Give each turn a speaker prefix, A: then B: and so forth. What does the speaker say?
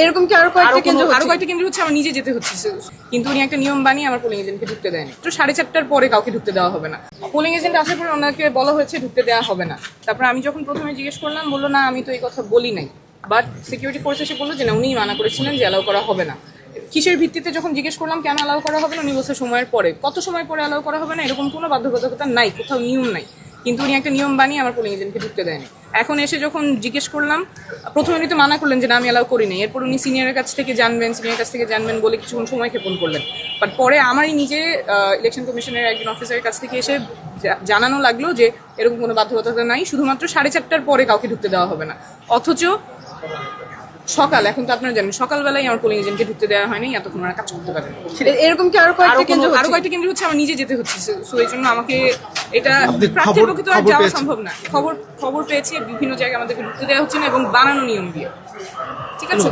A: এরকম কি আরো
B: কয়েকটা কেন্দ্র হচ্ছে আমার নিজে যেতে হচ্ছে, কিন্তু উনি একটা নিয়ম বানিয়ে আমার পোলিং এজেন্টকে ঢুকতে দেয়নি। তো 4:30টার পরে কাউকে ঢুকতে দেওয়া হবে না। পোলিং এজেন্ট আসার পর ওনাকে বলা হয়েছে ঢুকতে দেওয়া হবে না। তারপর আমি যখন প্রথমে জিজ্ঞেস করলাম, বললো না আমি তো এই কথা বলি নাই, বাট সিকিউরিটি ফোর্স এসে বললো যে না উনিই মানা করেছিলেন যে অ্যালাউ করা হবে না। কিসের ভিত্তিতে যখন জিজ্ঞেস করলাম কেন অ্যালাউ করা হবে না, উনি বলছে সময়ের পরে। কত সময় পরে অ্যালাউ করা হবে না এরকম কোনো বাধ্যবাধকতা নাই, কোথাও নিয়ম নাই, কিন্তু উনি একটা নিয়ম বানিয়ে আমার পোলিং এজেন্টকে ঢুকতে দেয়নি। এখন এসে যখন জিজ্ঞেস করলাম, প্রথমে উনি তো মানা করলেন যে না আমি অ্যালাউ করি নাই। এরপর উনি সিনিয়রের কাছ থেকে জানবেন বলে কিছুক্ষণ সময় ক্ষেপণ করলেন। বাট পরে আমারই নিজে ইলেকশন কমিশনের একজন অফিসারের কাছ থেকে এসে জানানো লাগলো যে এরকম কোনো বাধ্যবাধকতা নাই, শুধুমাত্র 4:30টার পরে কাউকে ঢুকতে দেওয়া হবে না। অথচ সকাল, এখন তো আপনারা জানেন সকালবেলায় আমার পোলিং এজেন্টকে ঢুকতে দেওয়া হয়নি, এতক্ষণ ওরা কাজ করতে পারে।
A: এরকম কি আরো
B: কয়েকটা কেন্দ্র হচ্ছে আমার নিজে যেতে হচ্ছে। সো এই জন্য আমাকে এটা প্রার্থীর পক্ষে তো আর যাওয়া সম্ভব না। খবর পেয়েছি বিভিন্ন জায়গায় আমাদেরকে ঢুকতে দেওয়া হচ্ছে না এবং বানানো নিয়ম দিয়ে। ঠিক আছে।